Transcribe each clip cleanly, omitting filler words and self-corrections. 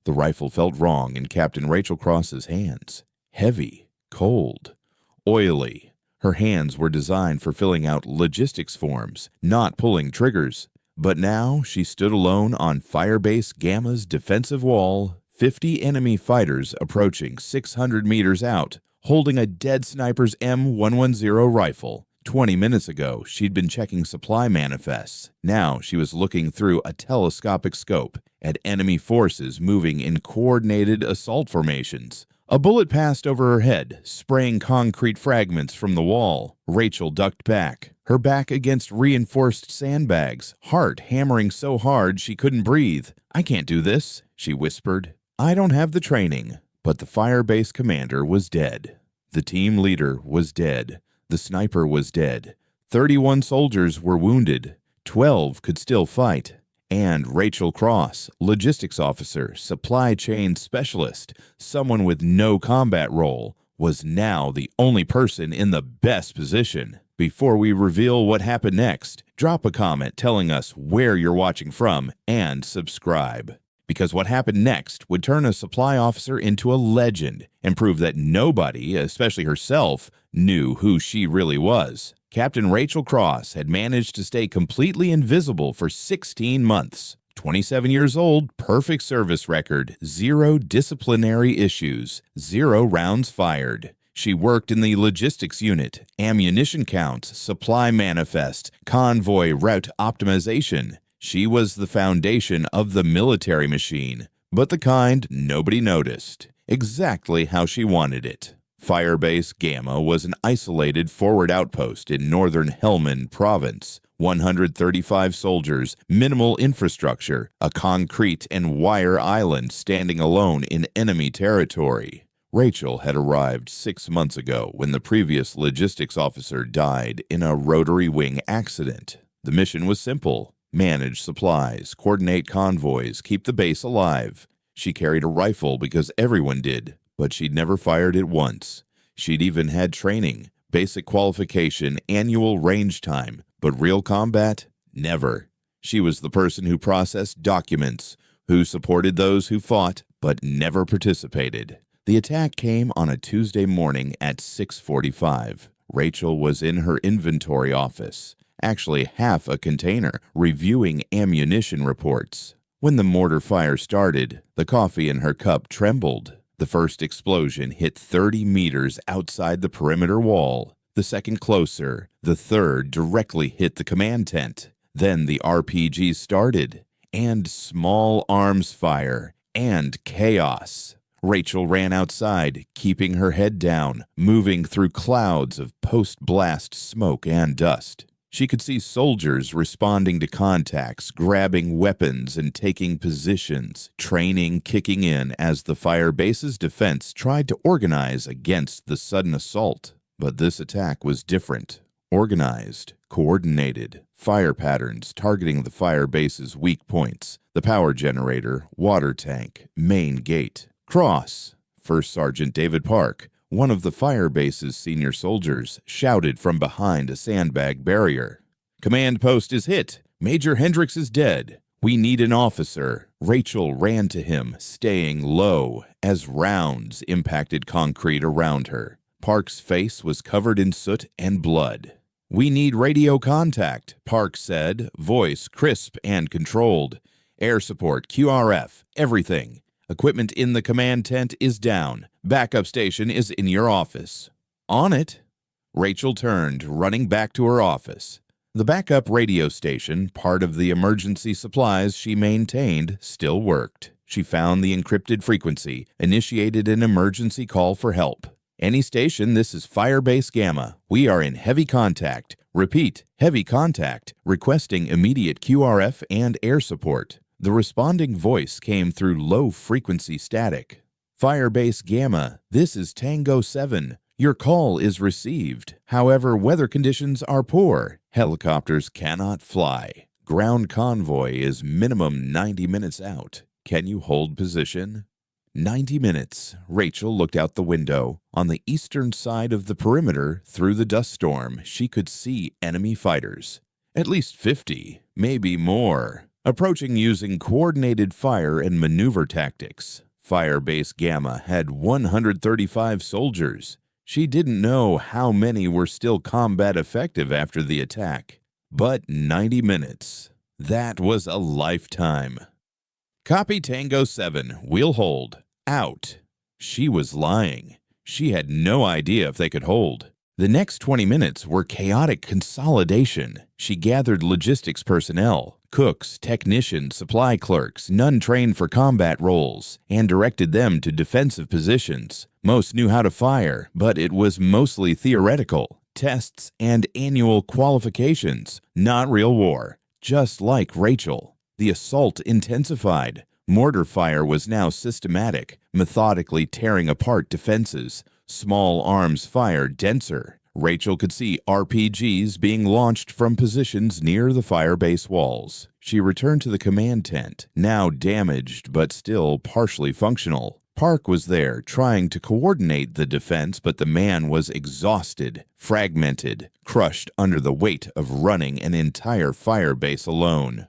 The rifle felt wrong in Captain Rachel Cross's hands. Heavy, cold, oily. Her hands were designed for filling out logistics forms, not pulling triggers. But now she stood alone on Firebase Gamma's defensive wall, 50 enemy fighters approaching 600 meters out, holding a dead sniper's M110 rifle. 20 minutes ago, she'd been checking supply manifests. Now she was looking through a telescopic scope at enemy forces moving in coordinated assault formations. A bullet passed over her head, spraying concrete fragments from the wall. Rachel ducked back, her back against reinforced sandbags, heart hammering so hard she couldn't breathe. "I can't do this," she whispered. "I don't have the training." But the Firebase commander was dead. The team leader was dead. The sniper was dead. 31 soldiers were wounded. 12 could still fight. And Rachel Cross, logistics officer, supply chain specialist, someone with no combat role, was now the only person in the best position. Before we reveal what happened next, drop a comment telling us where you're watching from and subscribe. Because what happened next would turn a supply officer into a legend and prove that nobody, especially herself, knew who she really was. Captain Rachel Cross had managed to stay completely invisible for 16 months. 27 years old, perfect service record, 0 disciplinary issues, 0 rounds fired. She worked in the logistics unit, ammunition counts, supply manifest, convoy route optimization. She was the foundation of the military machine, but the kind nobody noticed. Exactly how she wanted it. Firebase Gamma was an isolated forward outpost in northern Helmand province. 135 soldiers, minimal infrastructure, a concrete and wire island standing alone in enemy territory. Rachel had arrived 6 months ago when the previous logistics officer died in a rotary wing accident. The mission was simple: manage supplies, coordinate convoys, keep the base alive. She carried a rifle because everyone did, but she'd never fired it once. She'd even had training, basic qualification, annual range time, but real combat? Never. She was the person who processed documents, who supported those who fought, but never participated. The attack came on a Tuesday morning at 6:45. Rachel was in her inventory office, actually half a container, reviewing ammunition reports. When the mortar fire started, the coffee in her cup trembled. The first explosion hit 30 meters outside the perimeter wall. The second closer. The third directly hit the command tent. Then the RPG started, and small arms fire, and chaos. Rachel ran outside, keeping her head down, moving through clouds of post-blast smoke and dust. She could see soldiers responding to contacts, grabbing weapons and taking positions, training kicking in as the Firebase's defense tried to organize against the sudden assault. But this attack was different. Organized, coordinated, fire patterns targeting the Firebase's weak points, the power generator, water tank, main gate. Cross, First Sergeant David Park, one of the Firebase's senior soldiers, shouted from behind a sandbag barrier. "Command post is hit. Major Hendricks is dead. We need an officer." Rachel ran to him, staying low, as rounds impacted concrete around her. Park's face was covered in soot and blood. "We need radio contact," Park said, voice crisp and controlled. "Air support, QRF, everything. Equipment in the command tent is down. Backup station is in your office." "On it." Rachel turned, running back to her office. The backup radio station, part of the emergency supplies she maintained, still worked. She found the encrypted frequency, initiated an emergency call for help. "Any station, this is Firebase Gamma. We are in heavy contact. Repeat, heavy contact. Requesting immediate QRF and air support." The responding voice came through low-frequency static. "Firebase Gamma, this is Tango 7. Your call is received. However, weather conditions are poor. Helicopters cannot fly. Ground convoy is minimum 90 minutes out. Can you hold position?" 90 minutes. Rachel looked out the window. On the eastern side of the perimeter, through the dust storm, she could see enemy fighters. At least 50, maybe more. approaching using coordinated fire and maneuver tactics. Firebase Gamma had 135 soldiers. She didn't know how many were still combat effective after the attack. But 90 minutes. That was a lifetime. Copy Tango 7, we'll hold. Out. She was lying. She had no idea if they could hold. The next 20 minutes were chaotic consolidation. She gathered logistics personnel, cooks, technicians, supply clerks, none trained for combat roles, and directed them to defensive positions. Most knew how to fire, but it was mostly theoretical. Tests and annual qualifications, not real war. Just like Rachel. The assault intensified. Mortar fire was now systematic, methodically tearing apart defenses. Small arms fire denser. Rachel could see RPGs being launched from positions near the Firebase walls. She returned to the command tent, now damaged but still partially functional. Park was there, trying to coordinate the defense, but the man was exhausted, fragmented, crushed under the weight of running an entire Firebase alone.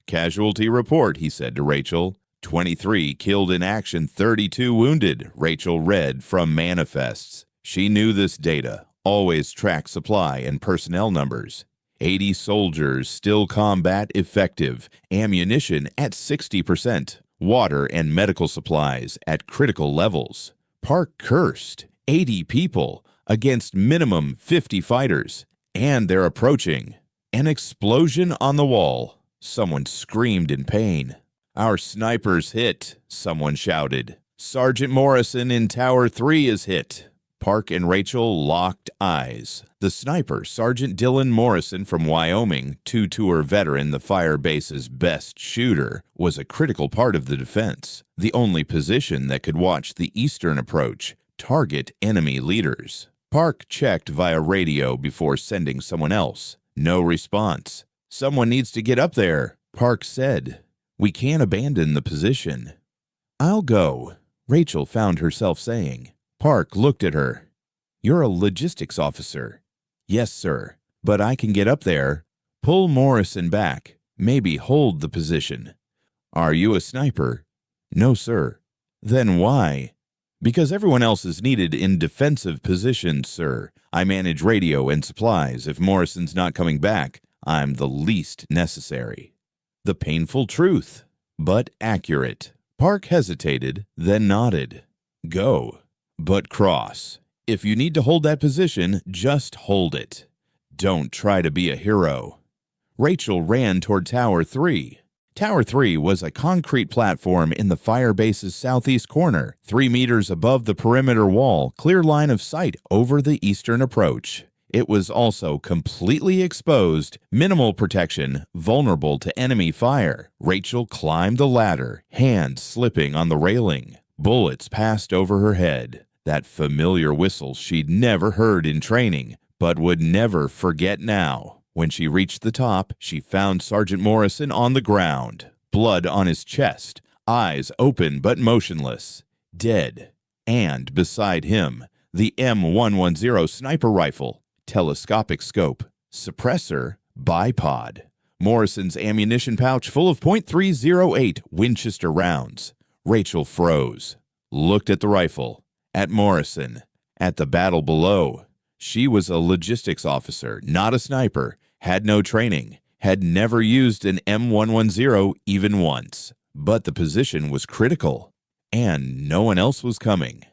"Casualty report," he said to Rachel. 23 killed in action, 32 wounded, Rachel read from manifests. She knew this data, always tracked supply and personnel numbers. 80 soldiers still combat effective, ammunition at 60%, water and medical supplies at critical levels. Park cursed. 80 people against minimum 50 fighters, and they're approaching. An explosion on the wall. Someone screamed in pain. "Our sniper's hit," someone shouted. "Sergeant Morrison in Tower 3 is hit." Park and Rachel locked eyes. The sniper, Sergeant Dylan Morrison from Wyoming, two-tour veteran, the Firebase's best shooter, was a critical part of the defense, the only position that could watch the eastern approach, target enemy leaders. Park checked via radio before sending someone else. No response. "Someone needs to get up there," Park said. "We can't abandon the position." "I'll go," Rachel found herself saying. Park looked at her. "You're a logistics officer." "Yes, sir, but I can get up there." "Pull Morrison back. Maybe hold the position." "Are you a sniper?" "No, sir." "Then why?" "Because everyone else is needed in defensive positions, sir. I manage radio and supplies. If Morrison's not coming back, I'm the least necessary." The painful truth, but accurate. Park hesitated, then nodded. "Go. But cross. If you need to hold that position, just hold it. Don't try to be a hero." Rachel ran toward Tower 3. Tower 3 was a concrete platform in the Firebase's southeast corner, 3 meters above the perimeter wall, clear line of sight over the eastern approach. It was also completely exposed, minimal protection, vulnerable to enemy fire. Rachel climbed the ladder, hands slipping on the railing. Bullets passed over her head. That familiar whistle she'd never heard in training, but would never forget now. When she reached the top, she found Sergeant Morrison on the ground, blood on his chest, eyes open but motionless, dead. And beside him, the M110 sniper rifle, telescopic scope, suppressor, bipod. Morrison's ammunition pouch full of .308 Winchester rounds. Rachel froze, looked at the rifle, at Morrison, at the battle below. She was a logistics officer, not a sniper, had no training, had never used an M110 even once. But the position was critical, and no one else was coming.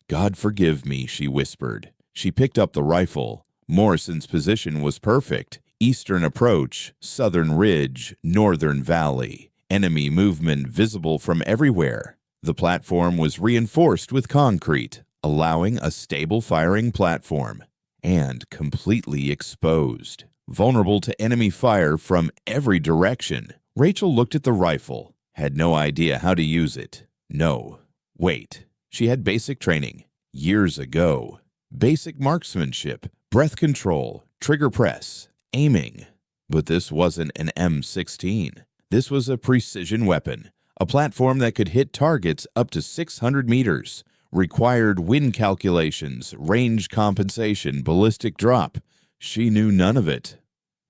"God forgive me," she whispered. She picked up the rifle. Morrison's position was perfect. Eastern approach, southern ridge, northern valley. Enemy movement visible from everywhere. The platform was reinforced with concrete, allowing a stable firing platform, and completely exposed, vulnerable to enemy fire from every direction. Rachel looked at the rifle, had no idea how to use it. No, wait, she had basic training, years ago. Basic marksmanship, breath control, trigger press, aiming. But this wasn't an M16. This was a precision weapon. A platform that could hit targets up to 600 meters, required wind calculations, range compensation, ballistic drop. She knew none of it.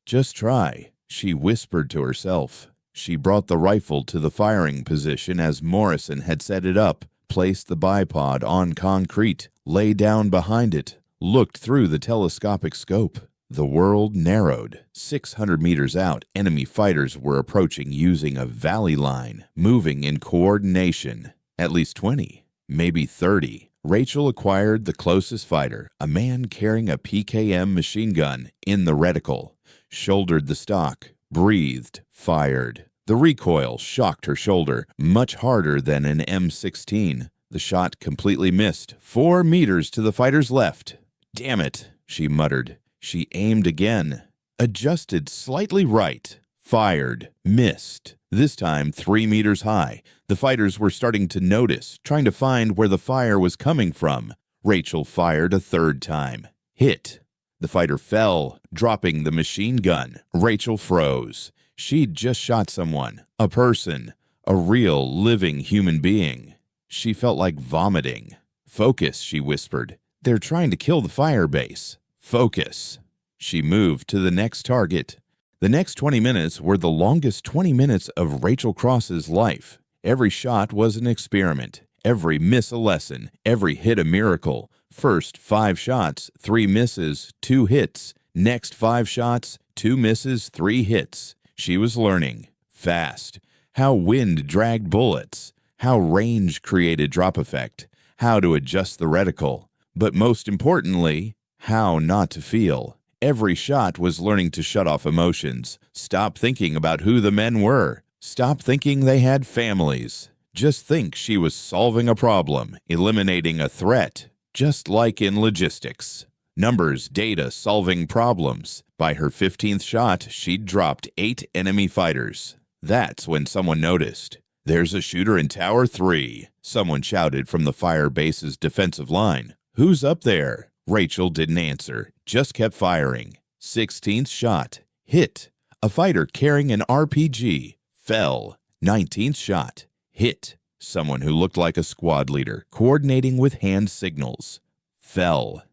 "Just try," she whispered to herself. She brought the rifle to the firing position as Morrison had set it up, placed the bipod on concrete, lay down behind it, looked through the telescopic scope. The world narrowed. 600 meters out, enemy fighters were approaching using a valley line, moving in coordination. At least 20, maybe 30. Rachel acquired the closest fighter, a man carrying a PKM machine gun in the reticle, shouldered the stock, breathed, fired. The recoil shocked her shoulder, much harder than an M16. The shot completely missed, 4 meters to the fighter's left. "Damn it," she muttered. She aimed again, adjusted slightly right, fired, missed. This time 3 meters high. The fighters were starting to notice, trying to find where the fire was coming from. Rachel fired a third time. Hit. The fighter fell, dropping the machine gun. Rachel froze. She'd just shot someone, a person, a real, living human being. She felt like vomiting. "Focus," she whispered. "They're trying to kill the Firebase. Focus." She moved to the next target. The next 20 minutes were the longest 20 minutes of Rachel Cross's life. Every shot was an experiment, every miss a lesson, every hit a miracle. First 5 shots, 3 misses, 2 hits. Next 5 shots, 2 misses, 3 hits. She was learning, fast, how wind dragged bullets, how range created drop effect, how to adjust the reticle, but most importantly, how not to feel. Every shot was learning to shut off emotions, stop thinking about who the men were, stop thinking they had families. Just think she was solving a problem, eliminating a threat, just like in logistics. Numbers, data, solving problems. By her 15th shot, she'd dropped 8 enemy fighters. That's when someone noticed. "There's a shooter in Tower 3, someone shouted from the Firebase's defensive line. "Who's up there?" Rachel didn't answer, just kept firing. 16th shot. Hit. A fighter carrying an RPG. Fell. 19th shot. Hit. Someone who looked like a squad leader, coordinating with hand signals. Fell.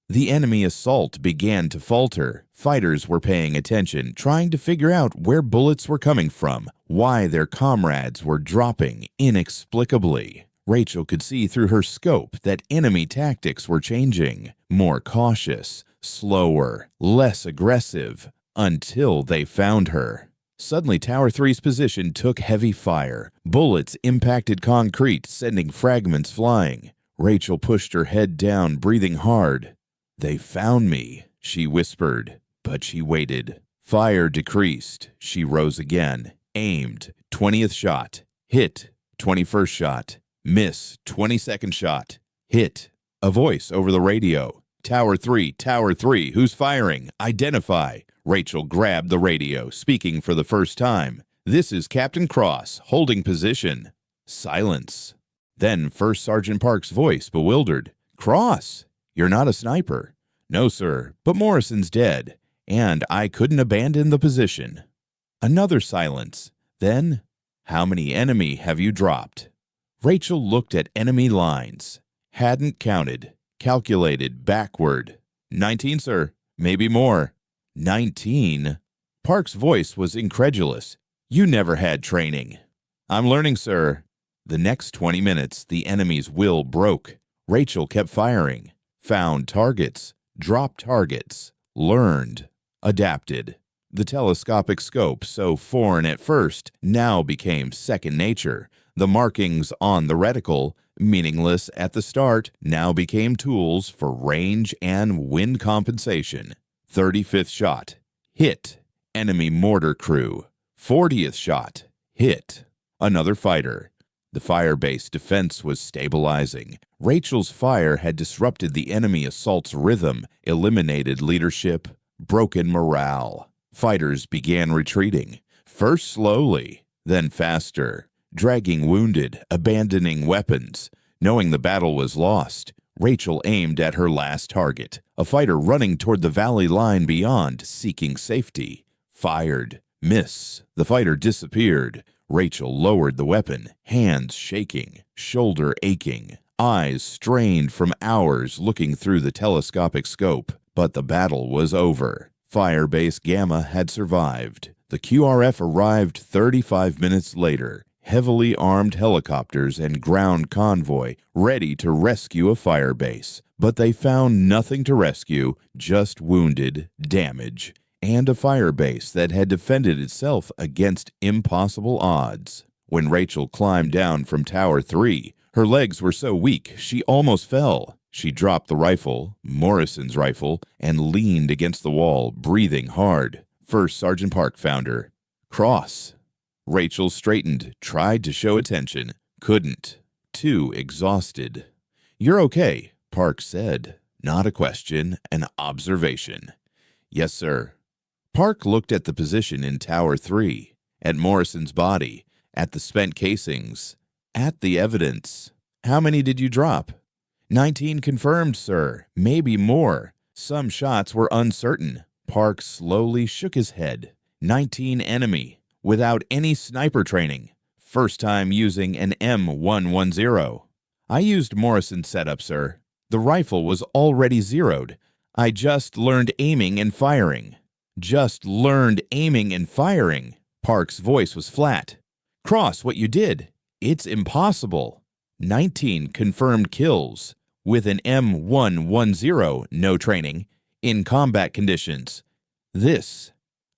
The enemy assault began to falter. Fighters were paying attention, trying to figure out where bullets were coming from, why their comrades were dropping inexplicably. Rachel could see through her scope that enemy tactics were changing, more cautious, slower, less aggressive, until they found her. Suddenly, Tower 3's position took heavy fire. Bullets impacted concrete, sending fragments flying. Rachel pushed her head down, breathing hard. "They found me," she whispered, but she waited. Fire decreased. She rose again, aimed, 20th shot, hit, 21st shot, miss, 22nd shot, hit. A voice over the radio. Tower 3, who's firing? Identify." Rachel grabbed the radio, speaking for the first time. "This is Captain Cross, holding position." Silence. Then First Sergeant Park's voice, bewildered. "Cross, you're not a sniper." "No, sir, but Morrison's dead, and I couldn't abandon the position." Another silence. Then, "How many enemy have you dropped?" Rachel looked at enemy lines. Hadn't counted. Calculated backward. 19, sir. Maybe more." 19? Park's voice was incredulous. "You never had training." "I'm learning, sir." The next 20 minutes, the enemy's will broke. Rachel kept firing. Found targets. Dropped targets. Learned. Adapted. The telescopic scope, so foreign at first, now became second nature. The markings on the reticle, meaningless at the start, now became tools for range and wind compensation. 35th shot. Hit. Enemy mortar crew. 40th shot. Hit. Another fighter. The Firebase defense was stabilizing. Rachel's fire had disrupted the enemy assault's rhythm, eliminated leadership, broken morale. Fighters began retreating, first slowly, then faster, dragging wounded, abandoning weapons. Knowing the battle was lost, Rachel aimed at her last target, a fighter running toward the valley line beyond, seeking safety. Fired. Miss. The fighter disappeared. Rachel lowered the weapon, hands shaking, shoulder aching, eyes strained from hours looking through the telescopic scope. But the battle was over. Firebase Gamma had survived. The QRF arrived 35 minutes later, heavily armed helicopters and ground convoy ready to rescue a firebase. But they found nothing to rescue, just wounded, damage, and a firebase that had defended itself against impossible odds. When Rachel climbed down from Tower 3, her legs were so weak she almost fell. She dropped the rifle, Morrison's rifle, and leaned against the wall, breathing hard. First Sergeant Park found her. Cross. Rachel straightened, tried to show attention, couldn't. Too exhausted. "You're okay," Park said. Not a question, an observation. "Yes, sir." Park looked at the position in Tower 3, at Morrison's body, at the spent casings, at the evidence. "How many did you drop?" 19 confirmed, sir. Maybe more. Some shots were uncertain." Park slowly shook his head. 19 enemy, without any sniper training. First time using an M110. "I used Morrison's setup, sir. The rifle was already zeroed. I just learned aiming and firing." "Just learned aiming and firing." Park's voice was flat. "Cross what you did. It's impossible." 19 confirmed kills. With an M110, no training, in combat conditions.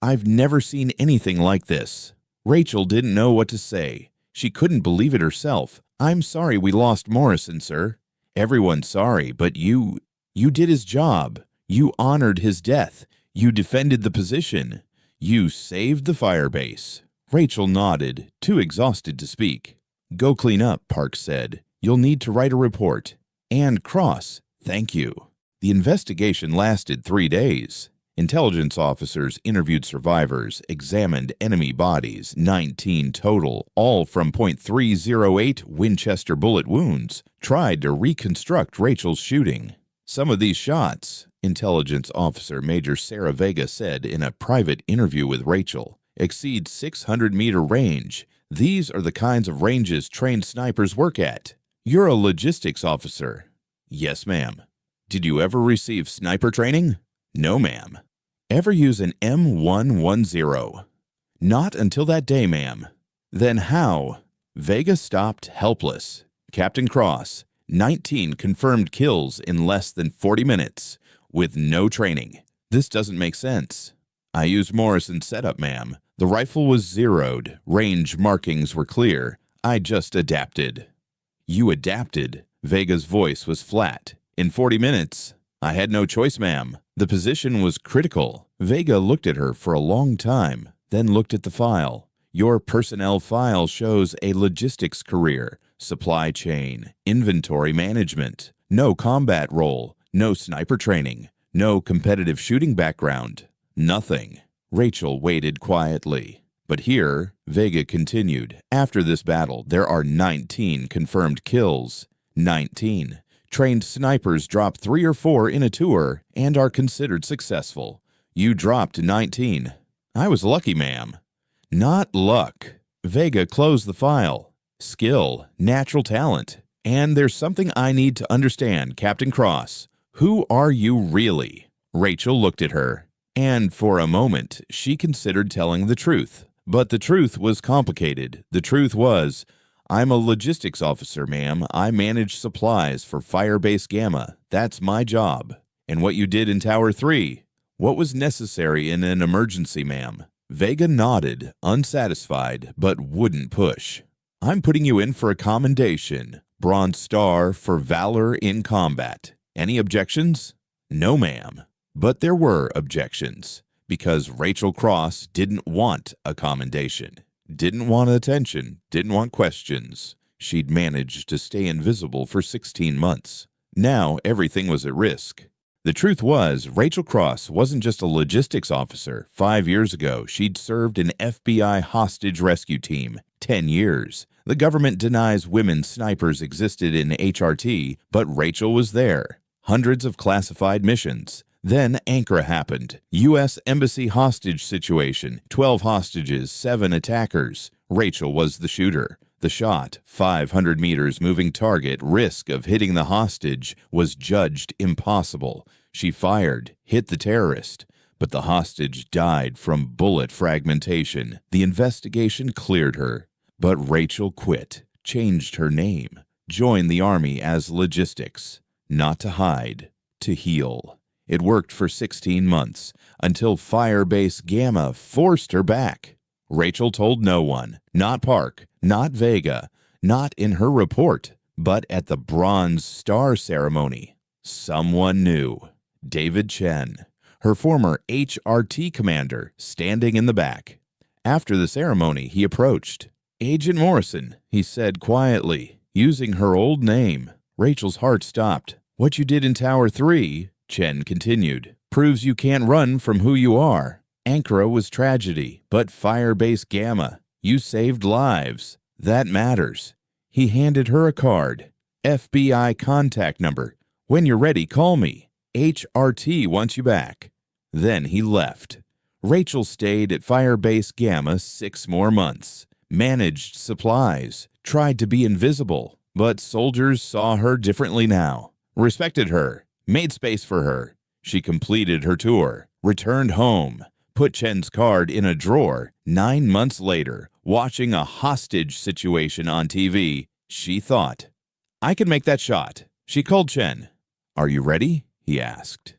I've never seen anything like this. Rachel didn't know what to say. She couldn't believe it herself. "I'm sorry we lost Morrison, sir." "Everyone's sorry, but you did his job. You honored his death. You defended the position. You saved the firebase." Rachel nodded, too exhausted to speak. "Go clean up," Park said. "You'll need to write a report." "And Cross, thank you." The investigation lasted 3 days. Intelligence officers interviewed survivors, examined enemy bodies, 19 total, all from .308 Winchester bullet wounds, tried to reconstruct Rachel's shooting. "Some of these shots," Intelligence Officer Major Sarah Vega said in a private interview with Rachel, "exceed 600-meter range. These are the kinds of ranges trained snipers work at." "You're a logistics officer." "Yes, ma'am." "Did you ever receive sniper training?" "No, ma'am." "Ever use an M110? "Not until that day, ma'am." "Then how?" Vega stopped helpless. "Captain Cross, 19 confirmed kills in less than 40 minutes, with no training. This doesn't make sense." "I used Morrison's setup, ma'am. The rifle was zeroed. Range markings were clear. I just adapted." "You adapted?" Vega's voice was flat. "In 40 minutes? "I had no choice, ma'am. The position was critical." Vega looked at her for a long time, then looked at the file. "Your personnel file shows a logistics career, supply chain, inventory management, no combat role, no sniper training, no competitive shooting background, nothing." Rachel waited quietly. "But here," Vega continued, "after this battle, there are 19 confirmed kills. 19. Trained snipers drop 3 or 4 in a tour and are considered successful. You dropped 19. "I was lucky, ma'am." "Not luck." Vega closed the file. "Skill, natural talent. And there's something I need to understand, Captain Cross. Who are you really?" Rachel looked at her, and for a moment she considered telling the truth. But the truth was complicated. The truth was, "I'm a logistics officer, ma'am. I manage supplies for Firebase Gamma. That's my job." "And what you did in Tower 3? What was necessary in an emergency, ma'am?" Vega nodded, unsatisfied, but wouldn't push. "I'm putting you in for a commendation. Bronze Star for valor in combat. Any objections?" "No, ma'am." But there were objections, because Rachel Cross didn't want a commendation. Didn't want attention, didn't want questions. She'd managed to stay invisible for 16 months. Now everything was at risk. The truth was, Rachel Cross wasn't just a logistics officer. 5 years ago, she'd served an FBI hostage rescue team. 10 years. The government denies women snipers existed in HRT, but Rachel was there. Hundreds of classified missions. Then Ankara happened. U.S. Embassy hostage situation. 12 hostages, 7 attackers. Rachel was the shooter. The shot, 500 meters moving target, risk of hitting the hostage, was judged impossible. She fired, hit the terrorist. But the hostage died from bullet fragmentation. The investigation cleared her, but Rachel quit, changed her name, joined the Army as logistics, not to hide, to heal. It worked for 16 months, until Firebase Gamma forced her back. Rachel told no one, not Park, not Vega, not in her report, but at the Bronze Star ceremony. Someone knew. David Chen, her former HRT commander, standing in the back. After the ceremony, he approached. "Agent Morrison," he said quietly, using her old name. Rachel's heart stopped. "What you did in Tower 3, Chen continued, "proves you can't run from who you are. Ankara was tragedy, but Firebase Gamma, you saved lives. That matters." He handed her a card. "FBI contact number. When you're ready, call me. HRT wants you back." Then he left. Rachel stayed at Firebase Gamma 6 more months, managed supplies, tried to be invisible, but soldiers saw her differently now, respected her, made space for her. She completed her tour, returned home, put Chen's card in a drawer. 9 months later, watching a hostage situation on TV, she thought, "I can make that shot." She called Chen. "Are you ready?" he asked.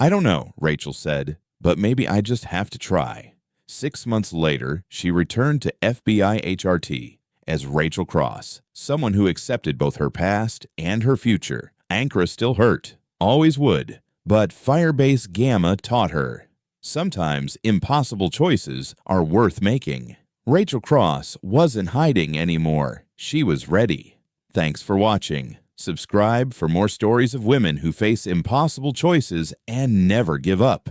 "I don't know," Rachel said, "but maybe I just have to try." 6 months later, she returned to FBI HRT as Rachel Cross, someone who accepted both her past and her future. Ankara still hurt, always would, but Firebase Gamma taught her. Sometimes impossible choices are worth making. Rachel Cross wasn't hiding anymore. She was ready. Thanks for watching. Subscribe for more stories of women who face impossible choices and never give up.